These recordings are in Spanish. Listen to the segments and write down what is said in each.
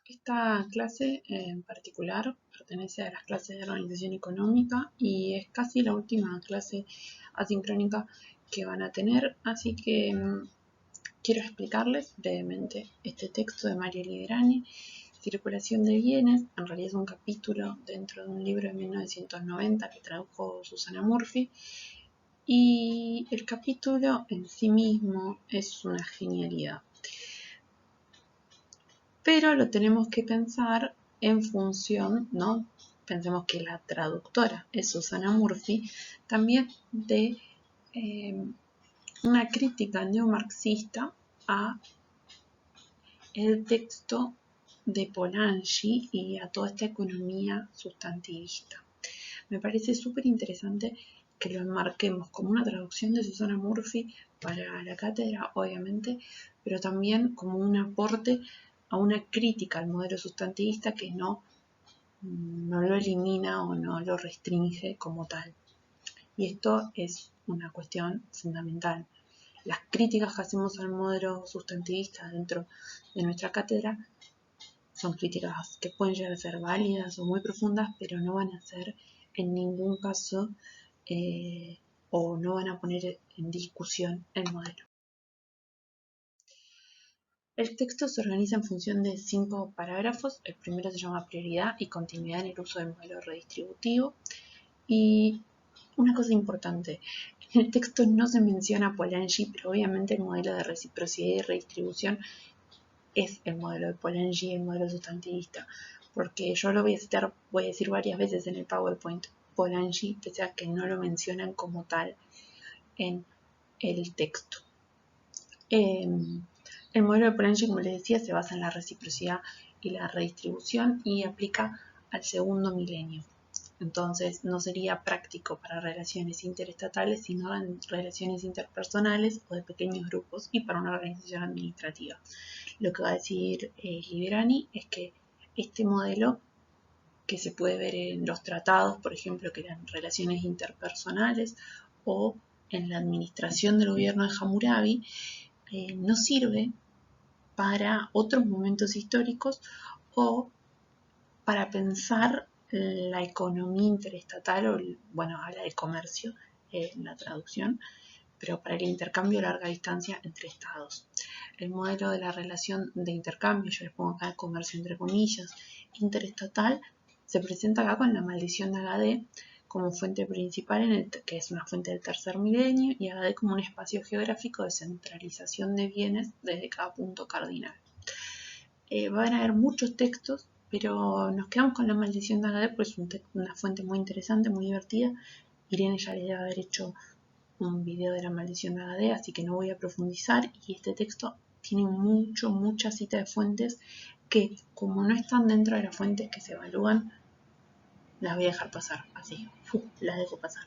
Esta clase en particular pertenece a las clases de organización económica y es casi la última clase asincrónica que van a tener, así que quiero explicarles brevemente este texto de Mario Liderani, Circulación de bienes. En realidad es un capítulo dentro de un libro de 1990 que tradujo Susana Murphy, y el capítulo en sí mismo es una genialidad. Pero lo tenemos que pensar en función, ¿no? Pensemos que la traductora es Susana Murphy, también de una crítica neomarxista a el texto de Polanyi y a toda esta economía sustantivista. Me parece súper interesante que lo enmarquemos como una traducción de Susana Murphy para la cátedra, obviamente, pero también como un aporte a una crítica al modelo sustantivista que no lo elimina o no lo restringe como tal. Y esto es una cuestión fundamental. Las críticas que hacemos al modelo sustantivista dentro de nuestra cátedra son críticas que pueden llegar a ser válidas o muy profundas, pero no van a ser en ningún caso o no van a poner en discusión el modelo. El texto se organiza en función de 5 parágrafos. El primero se llama prioridad y continuidad en el uso del modelo redistributivo. Y una cosa importante, en el texto no se menciona Polanyi, pero obviamente el modelo de reciprocidad y redistribución es el modelo de Polanyi, el modelo sustantivista, porque yo lo voy a citar, voy a decir varias veces en el PowerPoint Polanyi, pese a que no lo mencionan como tal en el texto. El modelo de Polanyi, como les decía, se basa en la reciprocidad y la redistribución y aplica al segundo milenio. Entonces no sería práctico para relaciones interestatales, sino en relaciones interpersonales o de pequeños grupos y para una organización administrativa. Lo que va a decir Liderani es que este modelo, que se puede ver en los tratados, por ejemplo, que eran relaciones interpersonales, o en la administración del gobierno de Hammurabi, no sirve para otros momentos históricos o para pensar la economía interestatal o, bueno, habla de comercio en la traducción, pero para el intercambio a larga distancia entre estados. El modelo de la relación de intercambio, yo les pongo acá el comercio entre comillas, interestatal, se presenta acá con la maldición de Agadé como fuente principal, que es una fuente del tercer milenio, y Agadé como un espacio geográfico de centralización de bienes desde cada punto cardinal. Van a haber muchos textos, pero nos quedamos con la maldición de Agadé porque es una fuente muy interesante, muy divertida. Irene ya le debe haber hecho un video de la maldición de Agadé, así que no voy a profundizar, y este texto tiene mucha cita de fuentes que, como no están dentro de las fuentes que se evalúan, las voy a dejar pasar, así, las dejo pasar.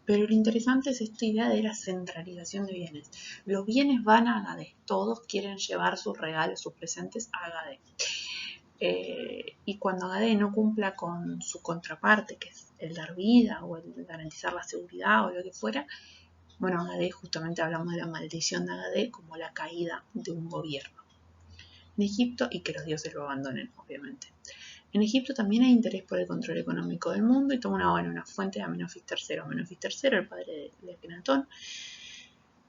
Pero lo interesante es esta idea de la centralización de bienes. Los bienes van a Agadé, todos quieren llevar sus regalos, sus presentes a Agadé. Y cuando Agadé no cumpla con su contraparte, que es el dar vida o el garantizar la seguridad o lo que fuera, bueno, Agadé, justamente hablamos de la maldición de Agadé como la caída de un gobierno en Egipto y que los dioses lo abandonen, obviamente. En Egipto también hay interés por el control económico del mundo y toma una fuente de Amenofis III. Amenofis III, el padre de Akenatón,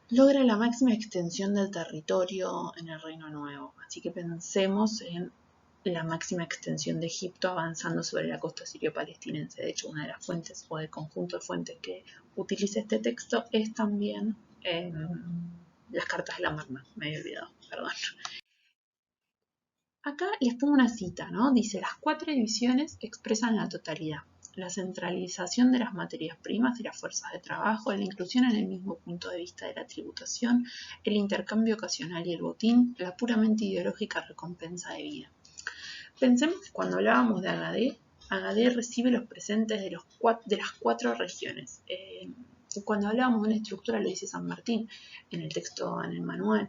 logra la máxima extensión del territorio en el Reino Nuevo. Así que pensemos en la máxima extensión de Egipto avanzando sobre la costa sirio-palestinense. De hecho, una de las fuentes o del conjunto de fuentes que utiliza este texto es también las cartas de la Magna. Me había olvidado, perdón. Acá les pongo una cita, ¿no? Dice, las 4 divisiones expresan la totalidad. La centralización de las materias primas y las fuerzas de trabajo, la inclusión en el mismo punto de vista de la tributación, el intercambio ocasional y el botín, la puramente ideológica recompensa de vida. Pensemos que cuando hablábamos de Agadé, Agadé recibe los presentes de las 4 regiones. Cuando hablábamos de una estructura, lo dice San Martín en el texto, en el manual,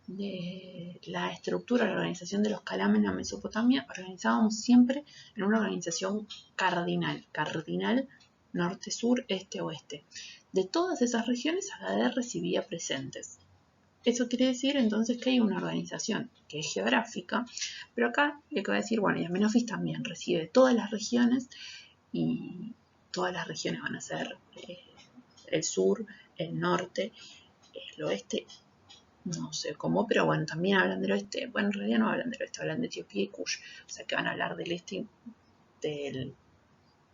de la estructura, la organización de los Kalam en la Mesopotamia, organizábamos siempre en una organización cardinal, norte-sur, este-oeste. De todas esas regiones, Agadé recibía presentes. Eso quiere decir entonces que hay una organización que es geográfica, pero acá le voy a decir, bueno, y Amenofis también recibe todas las regiones y todas las regiones van a ser el sur, el norte, el oeste, no sé cómo, pero bueno, también hablan del oeste. Bueno, en realidad no hablan del oeste, hablan de Etiopía y Kush, o sea que van a hablar del este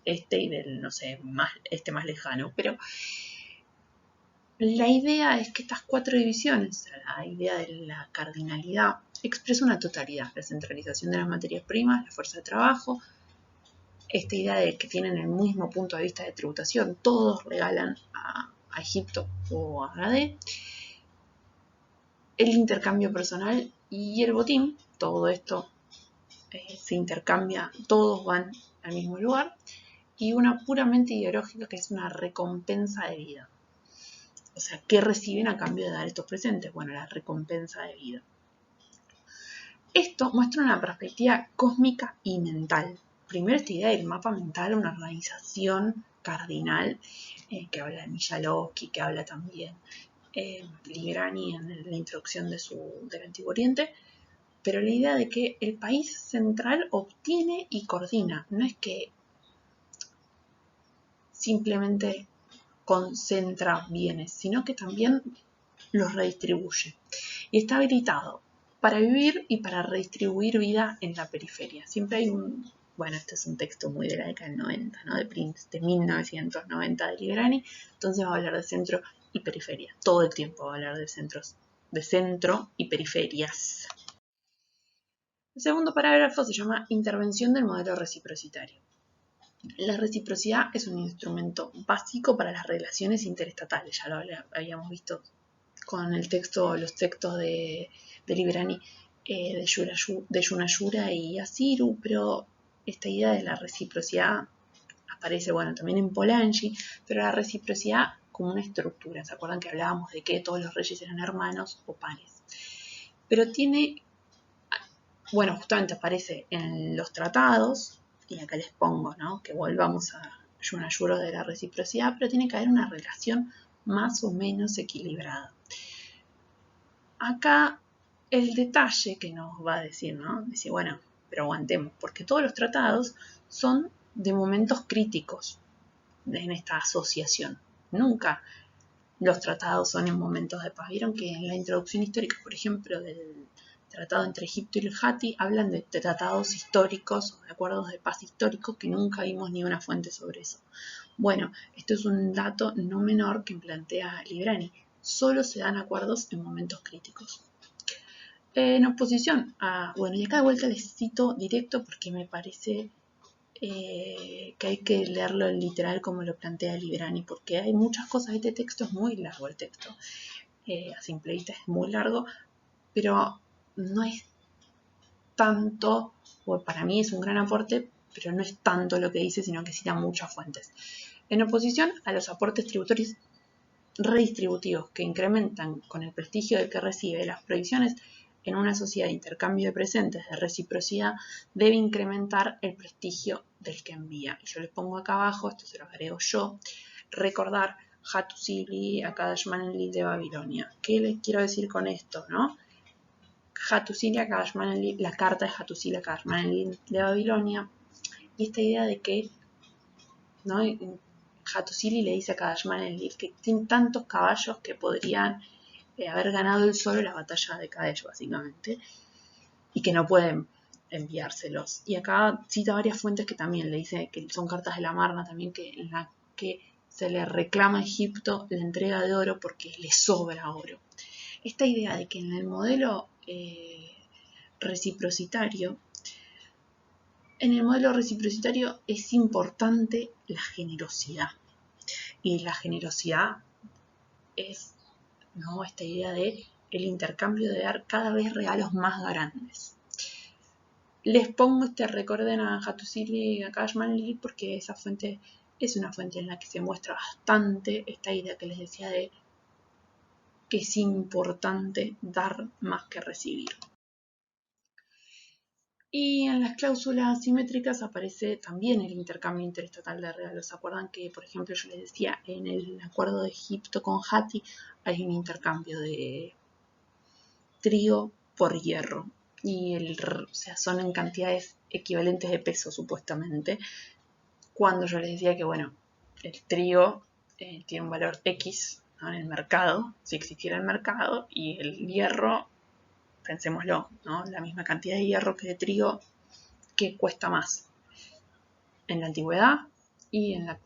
y del, no sé, más lejano, pero la idea es que estas 4 divisiones, la idea de la cardinalidad, expresa una totalidad, la centralización de las materias primas, la fuerza de trabajo, esta idea de que tienen el mismo punto de vista de tributación, todos regalan a Egipto o a Gadé, el intercambio personal y el botín, todo esto se intercambia, todos van al mismo lugar, y una puramente ideológica que es una recompensa de vida. O sea, ¿qué reciben a cambio de dar estos presentes? Bueno, la recompensa de vida. Esto muestra una perspectiva cósmica y mental. Primero esta idea del mapa mental, una organización cardinal que habla de Mijalowski, que habla también Ligrani en la introducción del Antiguo Oriente, pero la idea de que el país central obtiene y coordina, no es que simplemente concentra bienes, sino que también los redistribuye. Y está habilitado para vivir y para redistribuir vida en la periferia. Siempre hay bueno, este es un texto muy de la década del 90, ¿no? De Prince, de 1990 de Ligrani, entonces va a hablar de centro y periferia. Todo el tiempo va a hablar de centro y periferias. El segundo parágrafo se llama Intervención del modelo reciprocitario. La reciprocidad es un instrumento básico para las relaciones interestatales, ya lo habíamos visto con los textos de Librani, de Yunayura y Asiru, pero esta idea de la reciprocidad aparece, bueno, también en Polanyi, pero la reciprocidad como una estructura. ¿Se acuerdan que hablábamos de que todos los reyes eran hermanos o pares? Pero tiene, bueno, justamente aparece en los tratados, y acá les pongo, ¿no? Que volvamos a Yunayura de la reciprocidad, pero tiene que haber una relación más o menos equilibrada. Acá el detalle que nos va a decir, ¿no? Dice, bueno, pero aguantemos, porque todos los tratados son de momentos críticos en esta asociación. Nunca los tratados son en momentos de paz. Vieron que en la introducción histórica, por ejemplo, del tratado entre Egipto y el Hatti, hablan de tratados históricos o de acuerdos de paz históricos que nunca vimos ni una fuente sobre eso. Bueno, esto es un dato no menor que plantea Librani. Solo se dan acuerdos en momentos críticos. En oposición a, bueno, y acá de vuelta les cito directo porque me parece que hay que leerlo en literal como lo plantea Librani, porque hay muchas cosas. Este texto es muy largo, el texto. A simple vista es muy largo, pero no es tanto, o para mí es un gran aporte, pero no es tanto lo que dice, sino que cita muchas fuentes. En oposición a los aportes tributorios redistributivos que incrementan con el prestigio del que recibe, las prohibiciones en una sociedad de intercambio de presentes, de reciprocidad, debe incrementar el prestigio del que envía. Y yo les pongo acá abajo, esto se lo agrego yo, recordar Hattusili Akadash Manenlil de Babilonia. ¿Qué les quiero decir con esto, no? Hattusili Akadash Manenlil, la carta de Hattusili Akadash Manenlil de Babilonia, y esta idea de que, ¿no? Hattusili le dice a Kadash Manenlil que tiene tantos caballos que podrían haber ganado él solo la batalla de Kadesh, básicamente, y que no pueden enviárselos. Y acá cita varias fuentes que también le dice que son cartas de la Marna también, en la que se le reclama a Egipto la entrega de oro porque le sobra oro. Esta idea de que en el modelo reciprocitario, es importante la generosidad. Y la generosidad es, ¿no?, esta idea de el intercambio de dar cada vez regalos más grandes. Les pongo recuerden a Hattusili y a Akadash Manenlil porque esa fuente es una fuente en la que se muestra bastante esta idea que les decía de que es importante dar más que recibir. Y en las cláusulas simétricas aparece también el intercambio interestatal de regalos. ¿Se acuerdan que, por ejemplo, yo les decía, en el acuerdo de Egipto con Hatti hay un intercambio de trigo por hierro. Y o sea, son en cantidades equivalentes de peso, supuestamente. Cuando yo les decía que, bueno, el trigo tiene un valor X, ¿no?, en el mercado, si existiera el mercado, y el hierro, pensémoslo, ¿no?, la misma cantidad de hierro que de trigo, ¿qué cuesta más? En la antigüedad y en la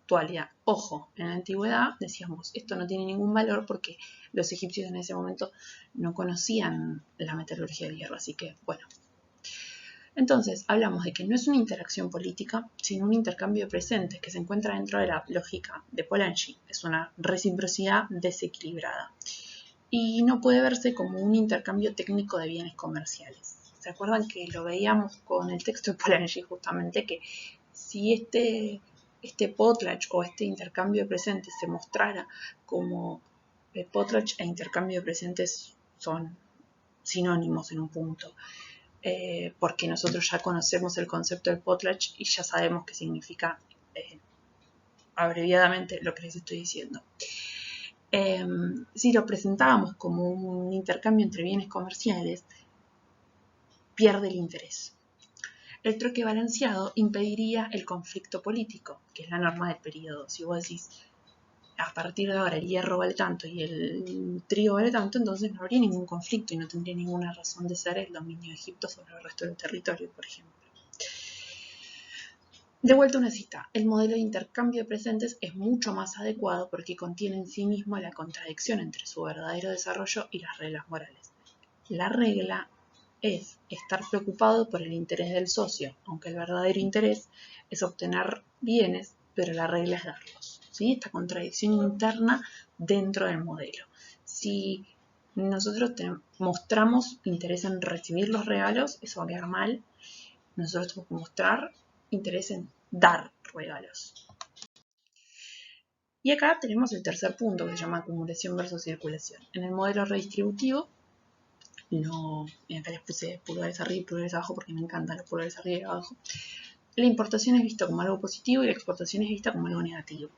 actualidad. Ojo, en la antigüedad decíamos, esto no tiene ningún valor porque los egipcios en ese momento no conocían la metalurgia del hierro, así que, bueno. Entonces, hablamos de que no es una interacción política, sino un intercambio de presentes que se encuentra dentro de la lógica de Polanyi. Es una reciprocidad desequilibrada. Y no puede verse como un intercambio técnico de bienes comerciales. ¿Se acuerdan que lo veíamos con el texto de Polanyi justamente? Que si este potlatch o este intercambio de presentes se mostrara como potlatch e intercambio de presentes son sinónimos en un punto, porque nosotros ya conocemos el concepto del potlatch y ya sabemos qué significa abreviadamente lo que les estoy diciendo. Si lo presentábamos como un intercambio entre bienes comerciales, pierde el interés. El troque balanceado impediría el conflicto político, que es la norma del periodo. Si vos decís, a partir de ahora el hierro vale tanto y el trigo vale tanto, entonces no habría ningún conflicto y no tendría ninguna razón de ser el dominio de Egipto sobre el resto del territorio, por ejemplo. De vuelta una cita, el modelo de intercambio de presentes es mucho más adecuado porque contiene en sí mismo la contradicción entre su verdadero desarrollo y las reglas morales. La regla es estar preocupado por el interés del socio, aunque el verdadero interés es obtener bienes, pero la regla es darlos. ¿Sí? Esta contradicción interna dentro del modelo. Si nosotros mostramos interés en recibir los regalos, eso va a quedar mal. Nosotros tenemos que mostrar interés en dar regalos. Y acá tenemos el tercer punto, que se llama acumulación versus circulación. En el modelo redistributivo, acá les puse pulgares arriba y pulgares abajo porque me encantan los pulgares arriba y abajo. La importación es vista como algo positivo y la exportación es vista como algo negativo.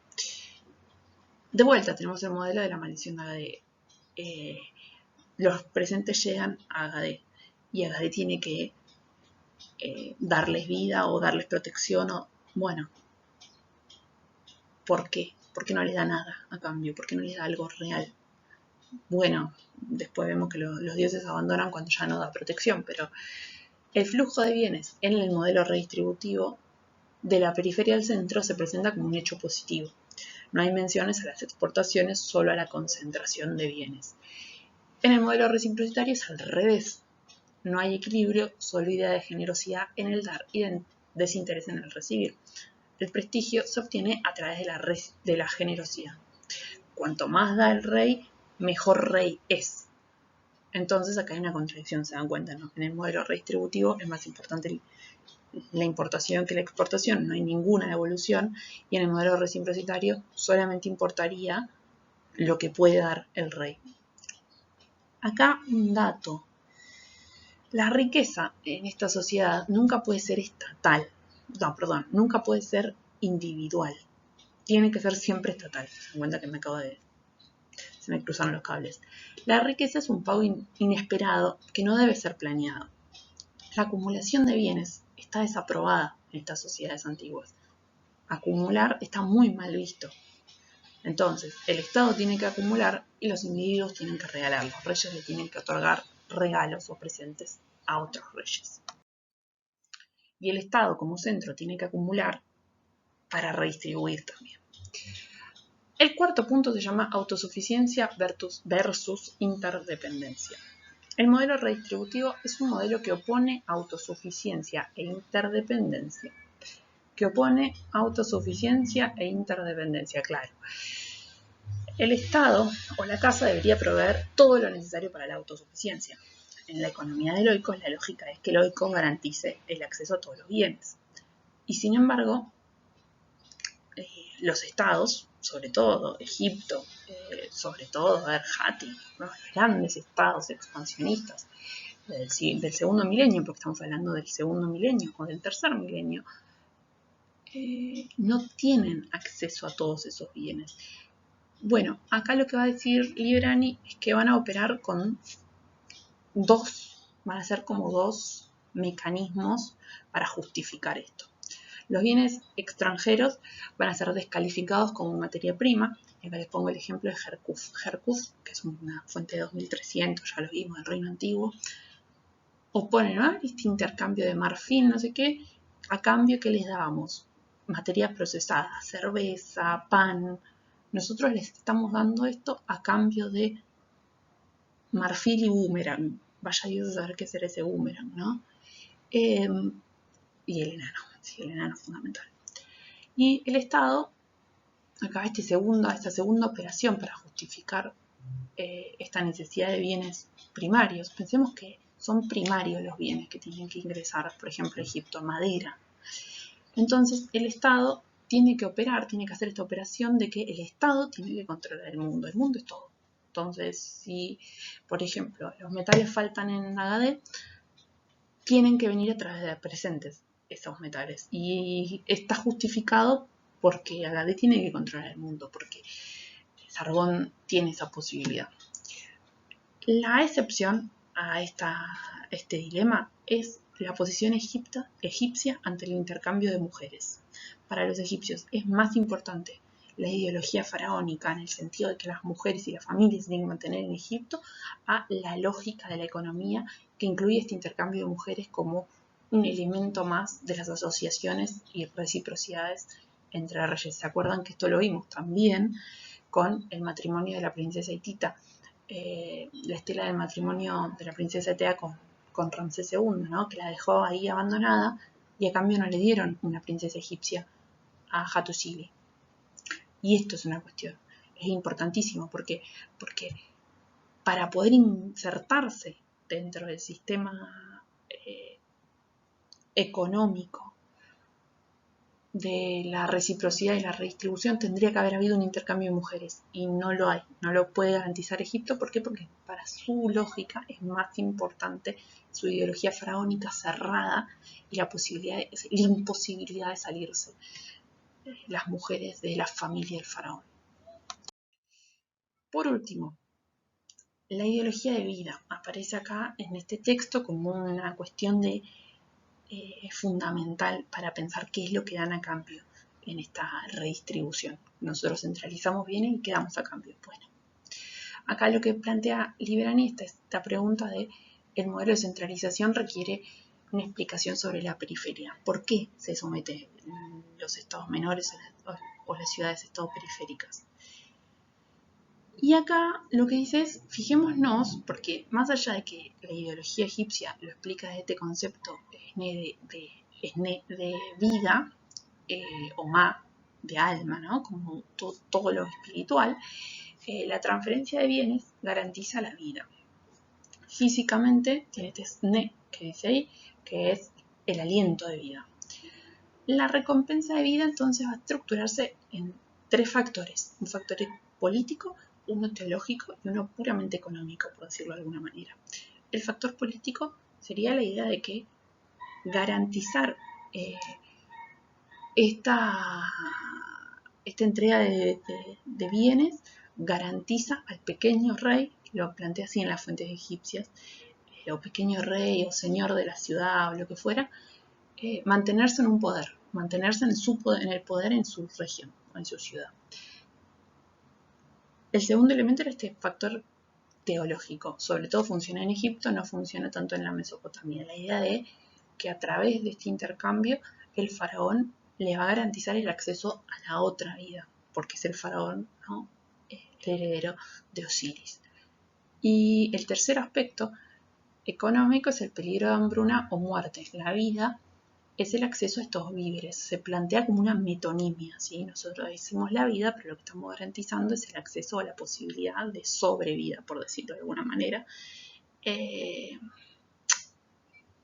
De vuelta tenemos el modelo de la maldición de Agade. Los presentes llegan a Agade y Agade tiene que darles vida o darles protección. Bueno, ¿por qué? ¿Por qué no les da nada a cambio? ¿Por qué no les da algo real? Bueno, después vemos que los dioses abandonan cuando ya no da protección, pero el flujo de bienes en el modelo redistributivo de la periferia al centro se presenta como un hecho positivo. No hay menciones a las exportaciones, solo a la concentración de bienes. En el modelo reciprocitario es al revés. No hay equilibrio, solo idea de generosidad en el dar y de desinterés en el recibir. El prestigio se obtiene a través de la generosidad. Cuanto más da el rey, mejor rey es. Entonces acá hay una contradicción, se dan cuenta, ¿no? En el modelo redistributivo es más importante la importación que la exportación, no hay ninguna devolución, y en el modelo reciprocitario solamente importaría lo que puede dar el rey. Acá un dato. La riqueza en esta sociedad nunca puede ser estatal. Nunca puede ser individual. Tiene que ser siempre estatal. Se dan cuenta que se me cruzaron los cables. La riqueza es un pago inesperado que no debe ser planeado. La acumulación de bienes está desaprobada en estas sociedades antiguas. Acumular está muy mal visto. Entonces, el Estado tiene que acumular y los individuos tienen que regalar. Los reyes le tienen que otorgar regalos o presentes a otros reyes. Y el Estado como centro tiene que acumular para redistribuir también. El cuarto punto se llama autosuficiencia versus interdependencia. El modelo redistributivo es un modelo que opone autosuficiencia e interdependencia. Claro. El Estado o la casa debería proveer todo lo necesario para la autosuficiencia. En la economía del oikos, la lógica es que el oikos garantice el acceso a todos los bienes. Y sin embargo, los estados, sobre todo Egipto, sobre todo Hati, ¿no?, los grandes estados expansionistas del segundo milenio, porque estamos hablando del segundo milenio o del tercer milenio, no tienen acceso a todos esos bienes. Bueno, acá lo que va a decir Librani es que van a operar con van a ser como dos mecanismos para justificar esto. Los bienes extranjeros van a ser descalificados como materia prima. Y acá les pongo el ejemplo de Jerkuf. Jerkuf, que es una fuente de 2300, ya lo vimos, del Reino Antiguo, oponen, ¿no?, este intercambio de marfil, no sé qué, a cambio que les dábamos materia procesada, cerveza, pan. Nosotros les estamos dando esto a cambio de marfil y boomerang. Vaya Dios a saber qué será ese boomerang, ¿no? Y el enano, sí, el enano es fundamental. Y el Estado, acá esta segunda operación para justificar esta necesidad de bienes primarios. Pensemos que son primarios los bienes que tienen que ingresar, por ejemplo, Egipto, madera. Entonces, el Estado tiene que operar, tiene que hacer esta operación de que el Estado tiene que controlar el mundo es todo. Entonces, si, por ejemplo, los metales faltan en Agadir, tienen que venir a través de presentes esos metales. Y está justificado porque Agadir tiene que controlar el mundo, porque Sargón tiene esa posibilidad. La excepción a este dilema es la posición egipcia ante el intercambio de mujeres. Para los egipcios es más importante la ideología faraónica, en el sentido de que las mujeres y las familias se tienen que mantener en Egipto, a la lógica de la economía que incluye este intercambio de mujeres como un elemento más de las asociaciones y reciprocidades entre reyes. ¿Se acuerdan que esto lo vimos también con el matrimonio de la princesa hitita? La estela del matrimonio de la princesa Tea con Ramsés II, ¿no?, que la dejó ahí abandonada y a cambio no le dieron una princesa egipcia a Hattusili. Y esto es una cuestión, es importantísimo porque para poder insertarse dentro del sistema económico de la reciprocidad y la redistribución tendría que haber habido un intercambio de mujeres y no lo hay, no lo puede garantizar Egipto. ¿Por qué? Porque para su lógica es más importante su ideología faraónica cerrada y la imposibilidad de salirse las mujeres de la familia del faraón. Por último, la ideología de vida aparece acá en este texto como una cuestión fundamental para pensar qué es lo que dan a cambio en esta redistribución. Nosotros centralizamos bienes y quedamos a cambio. Bueno, acá lo que plantea Librani es esta pregunta de el modelo de centralización requiere una explicación sobre la periferia. ¿Por qué se somete los estados menores o las ciudades-estado periféricas? Y acá lo que dice es, fijémonos, porque más allá de que la ideología egipcia lo explica desde este concepto de vida, o ma, de alma, ¿no?, como todo lo espiritual, la transferencia de bienes garantiza la vida. Físicamente tiene este sne que dice ahí, que es el aliento de vida. La recompensa de vida entonces va a estructurarse en tres factores: un factor político, uno teológico y uno puramente económico, por decirlo de alguna manera. El factor político sería la idea de que garantizar esta entrega de bienes garantiza al pequeño rey, lo plantea así en las fuentes egipcias, o pequeño rey o señor de la ciudad o lo que fuera, mantenerse en un poder, mantenerse en el poder en su región o en su ciudad. El segundo elemento era este factor teológico. Sobre todo funciona en Egipto, no funciona tanto en la Mesopotamia. La idea de que a través de este intercambio el faraón le va a garantizar el acceso a la otra vida, porque es el faraón, ¿no?, el heredero de Osiris. Y el tercer aspecto económico es el peligro de hambruna o muerte. La vida es el acceso a estos víveres. Se plantea como una metonimia, ¿sí? Nosotros decimos la vida, pero lo que estamos garantizando es el acceso a la posibilidad de sobrevida, por decirlo de alguna manera.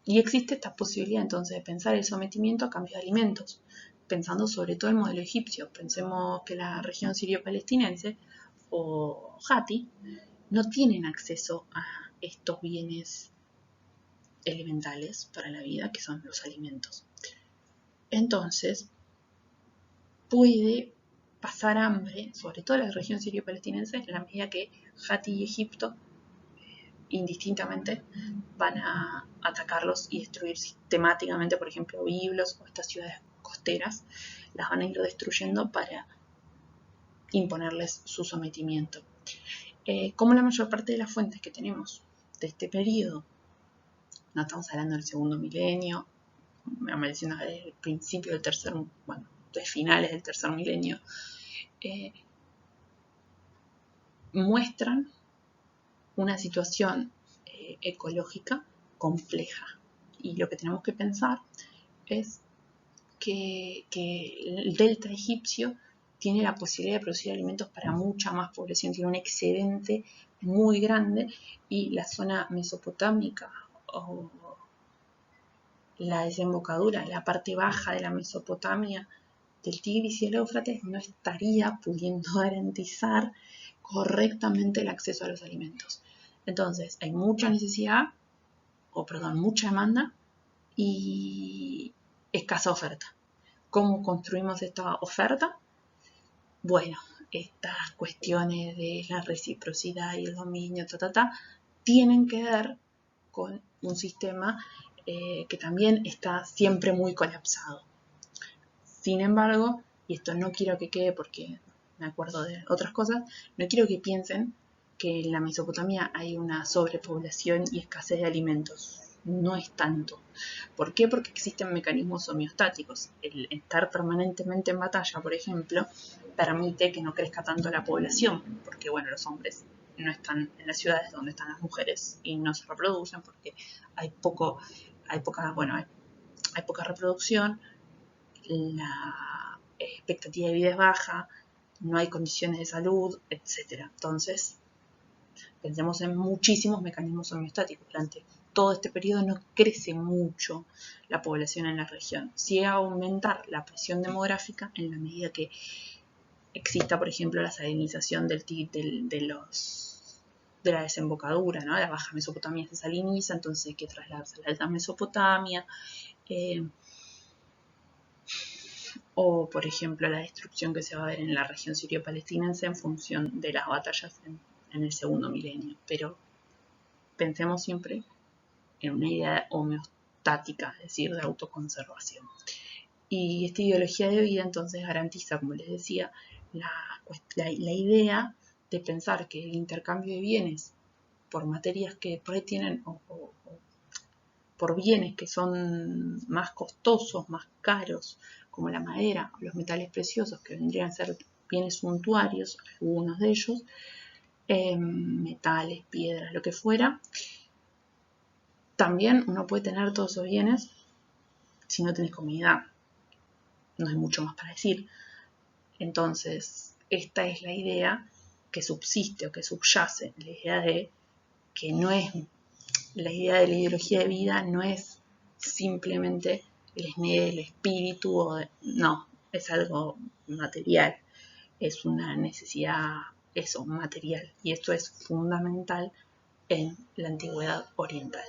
Y existe esta posibilidad entonces de pensar el sometimiento a cambio de alimentos, pensando sobre todo el modelo egipcio. Pensemos que la región sirio-palestinense o Hati no tienen acceso a estos bienes elementales para la vida, que son los alimentos. Entonces, puede pasar hambre, sobre todo en la región sirio-palestinense, en la medida que Hati y Egipto indistintamente van a atacarlos y destruir sistemáticamente, por ejemplo, Biblos o estas ciudades costeras, las van a ir destruyendo para imponerles su sometimiento. Como la mayor parte de las fuentes que tenemos de este periodo, no estamos hablando del segundo milenio, me mencionaba del principio del tercer, bueno, de finales del tercer milenio, muestran una situación ecológica compleja. Y lo que tenemos que pensar es que el delta egipcio tiene la posibilidad de producir alimentos para mucha más población, tiene un excedente muy grande, y la zona mesopotámica o la desembocadura, la parte baja de la Mesopotamia del Tigris y el Éufrates no estaría pudiendo garantizar correctamente el acceso a los alimentos. Entonces, hay mucha necesidad, mucha demanda y escasa oferta. ¿Cómo construimos esta oferta? Bueno, estas cuestiones de la reciprocidad y el dominio, tienen que ver con un sistema que también está siempre muy colapsado. Sin embargo, y esto no quiero que quede porque me acuerdo de otras cosas, no quiero que piensen que en la Mesopotamia hay una sobrepoblación y escasez de alimentos. No es tanto. ¿Por qué? Porque existen mecanismos homeostáticos. El estar permanentemente en batalla, por ejemplo, permite que no crezca tanto la población, porque bueno, los hombres no están en las ciudades donde están las mujeres y no se reproducen porque hay poca reproducción, la expectativa de vida es baja, no hay condiciones de salud, etc. Entonces, pensemos en muchísimos mecanismos homeostáticos. Durante todo este periodo no crece mucho la población en la región. Sí va a aumentar la presión demográfica en la medida que exista, por ejemplo, la salinización de la desembocadura, ¿no? La baja Mesopotamia se saliniza, entonces hay que trasladarse a la alta Mesopotamia. O, por ejemplo, la destrucción que se va a ver en la región sirio-palestinense en función de las batallas en el segundo milenio. Pero pensemos siempre en una idea homeostática, es decir, de autoconservación. Y esta ideología de vida entonces garantiza, como les decía, la idea de pensar que el intercambio de bienes por materias que por ahí tienen o por bienes que son más costosos, más caros, como la madera o los metales preciosos, que vendrían a ser bienes suntuarios, algunos de ellos, metales, piedras, lo que fuera. También uno puede tener todos esos bienes si no tenés comida. No hay mucho más para decir. Entonces, esta es la idea que subsiste o que subyace, la idea de que no es, la idea de la ideología de vida no es simplemente el espíritu, no, es algo material, es una necesidad, material, y esto es fundamental en la antigüedad oriental.